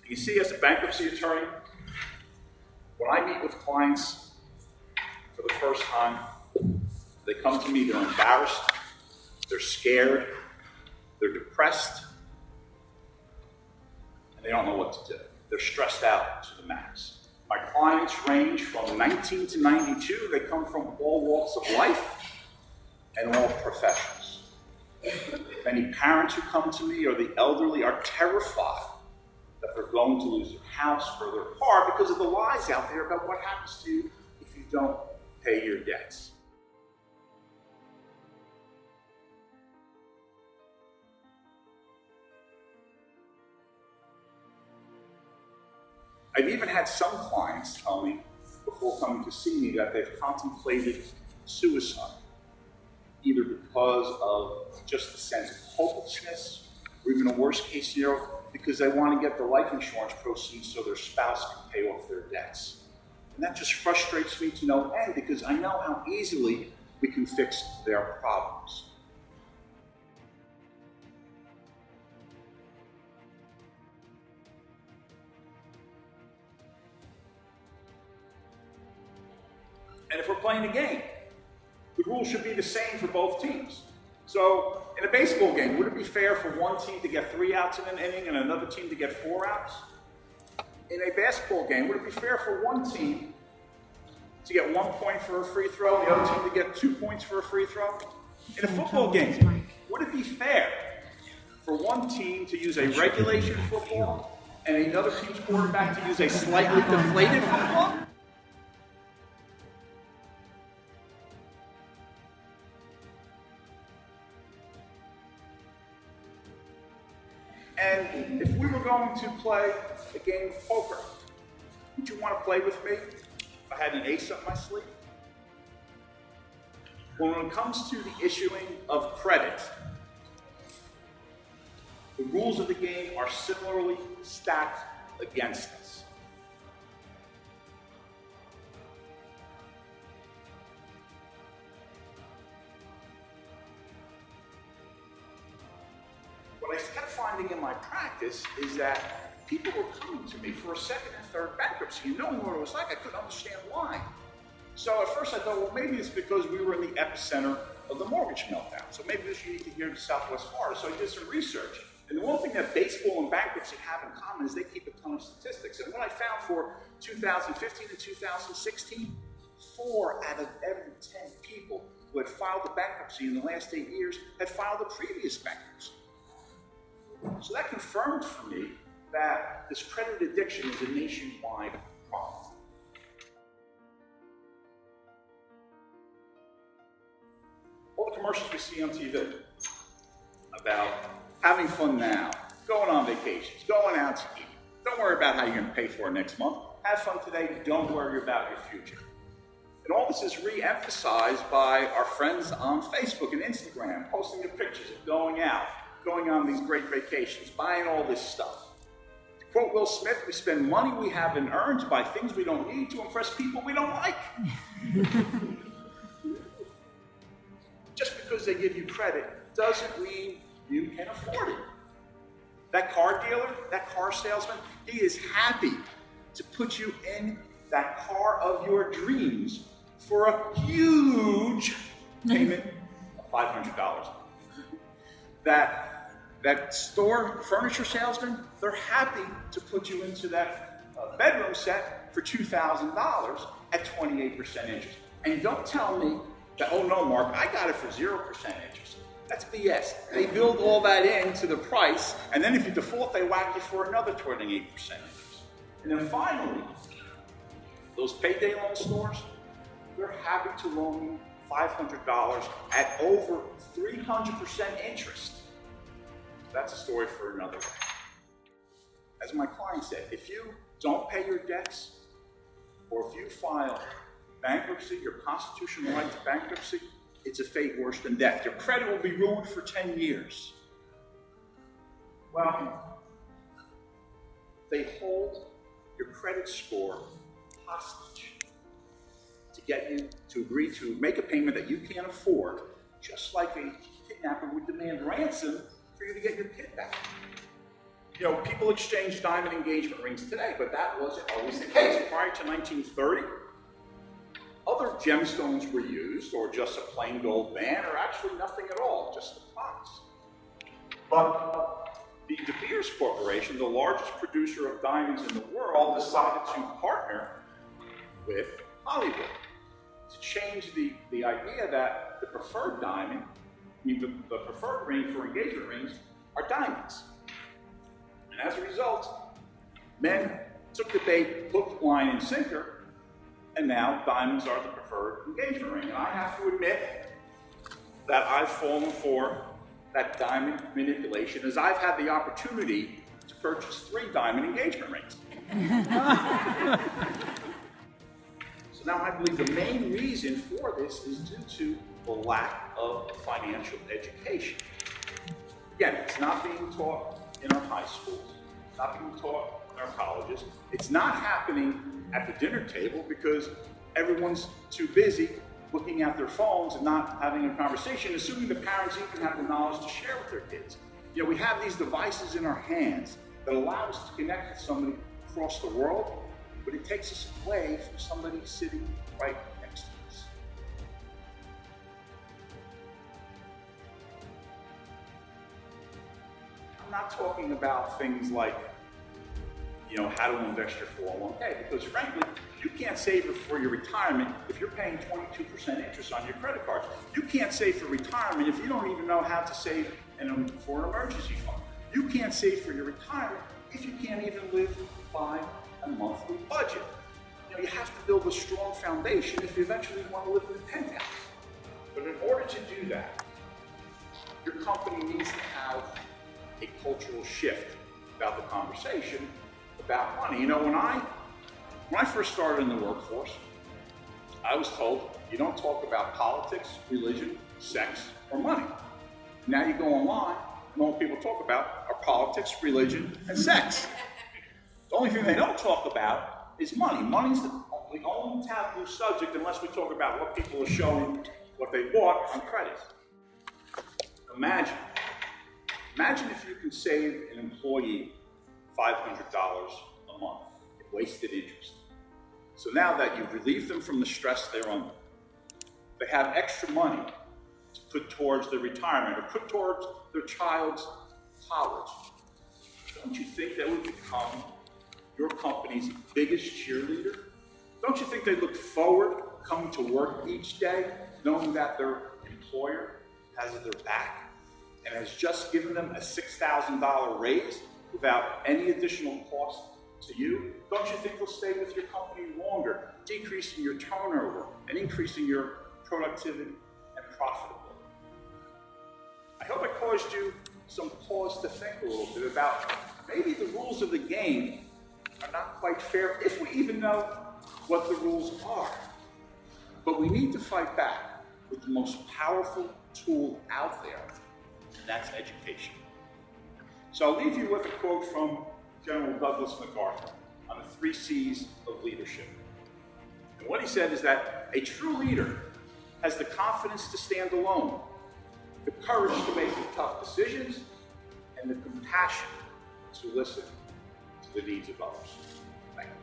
You see, as a bankruptcy attorney, when I meet with clients for the first time, they come to me, they're embarrassed, they're scared, they're depressed, and they don't know what to do. They're stressed out to the max. My clients range from 19 to 92. They come from all walks of life and all professions. Many parents who come to me or the elderly are terrified that they're going to lose their house or their car because of the lies out there about what happens to you if you don't pay your debts. I've even had some clients tell me before coming to see me that they've contemplated suicide, either because of just a sense of hopelessness, or even a worst case scenario, because they want to get the life insurance proceeds so their spouse can pay off their debts. And that just frustrates me to no end, because I know how easily we can fix their problems. And if we're playing a game, the rules should be the same for both teams. So in a baseball game, would it be fair for one team to get 3 outs in an inning and another team to get 4 outs? In a basketball game, would it be fair for one team to get 1 point for a free throw and the other team to get 2 points for a free throw? In a football game, would it be fair for one team to use a regulation football and another team's quarterback to use a slightly deflated football? And if we were going to play a game of poker, would you want to play with me if I had an ace up my sleeve? Well, when it comes to the issuing of credit, the rules of the game are similarly stacked against us. What I kept finding in my practice is that people were coming to me for a second and third bankruptcy, and knowing what it was like, I couldn't understand why. So at first I thought, well, maybe it's because we were in the epicenter of the mortgage meltdown. So maybe this is unique here in Southwest Florida. So I did some research. And the one thing that baseball and bankruptcy have in common is they keep a ton of statistics. And what I found for 2015 and 2016, 4 out of every 10 people who had filed a bankruptcy in the last 8 years had filed a previous bankruptcy. So that confirmed for me that this credit addiction is a nationwide problem. All the commercials we see on TV about having fun now, going on vacations, going out to eat. Don't worry about how you're going to pay for it next month. Have fun today. Don't worry about your future. And all this is re-emphasized by our friends on Facebook and Instagram, posting the pictures of going out, going on these great vacations, buying all this stuff. To quote Will Smith, we spend money we haven't earned to buy things we don't need to impress people we don't like. Just because they give you credit doesn't mean you can afford it. That car dealer, that car salesman, he is happy to put you in that car of your dreams for a huge payment of $500. That store furniture salesman, they're happy to put you into that bedroom set for $2,000 at 28% interest. And don't tell me that, oh no, Mark, I got it for 0% interest. That's BS. They build all that into the price, and then if you default, they whack you for another 28% interest. And then finally, those payday loan stores, they're happy to loan you $500 at over 300% interest. That's a story for another day. As my client said, if you don't pay your debts, or if you file bankruptcy, your constitutional right to bankruptcy, it's a fate worse than death. Your credit will be ruined for 10 years. Well, they hold your credit score hostage to get you to agree to make a payment that you can't afford, just like a kidnapper would demand ransom for you to get your kid back. You know, people exchange diamond engagement rings today, but that wasn't always the case. Prior to 1930, other gemstones were used, or just a plain gold band, or actually nothing at all, just the price. But the De Beers Corporation, the largest producer of diamonds in the world, decided to partner with Hollywood to change the idea that the preferred diamond, I mean the preferred ring for engagement rings, are diamonds. And as a result, men took the bait, hook, line, and sinker, and now diamonds are the preferred engagement ring. And I have to admit that I've fallen for that diamond manipulation, as I've had the opportunity to purchase 3 diamond engagement rings. So now I believe the main reason for this is due to the lack of financial education. Again, it's not being taught in our high schools, it's not being taught in our colleges, it's not happening at the dinner table because everyone's too busy looking at their phones and not having a conversation, assuming the parents even have the knowledge to share with their kids. You know, we have these devices in our hands that allow us to connect with somebody across the world, but it takes us away from somebody sitting right next to us. I'm not talking about things like, you know, how to invest your 401k, because frankly, you can't save for your retirement if you're paying 22% interest on your credit card. You can't save for retirement if you don't even know how to save for an emergency fund. You can't save for your retirement if you can't even live by a monthly budget. You know, you have to build a strong foundation if you eventually want to live in a penthouse. But in order to do that, your company needs to have a cultural shift about the conversation about money. You know, when I first started in the workforce, I was told you don't talk about politics, religion, sex, or money. Now you go online, and all people talk about are politics, religion, and sex. The only thing they don't talk about is money. Money's the only taboo subject unless we talk about what people are showing, what they bought on credit. Imagine if you can save an employee $500 a month in wasted interest. So now that you've relieved them from the stress they're under, they have extra money to put towards their retirement or put towards their child's college. Don't you think that would become your company's biggest cheerleader? Don't you think they look forward coming to work each day knowing that their employer has their back and has just given them a $6,000 raise without any additional cost to you? Don't you think they'll stay with your company longer, decreasing your turnover and increasing your productivity and profitability? I hope I caused you some pause to think a little bit about maybe the rules of the game are not quite fair, if we even know what the rules are. But we need to fight back with the most powerful tool out there, and that's education. So I'll leave you with a quote from General Douglas MacArthur on the 3 C's of leadership. And what he said is that a true leader has the confidence to stand alone, the courage to make the tough decisions, and the compassion to listen to the needs of others. Thank you.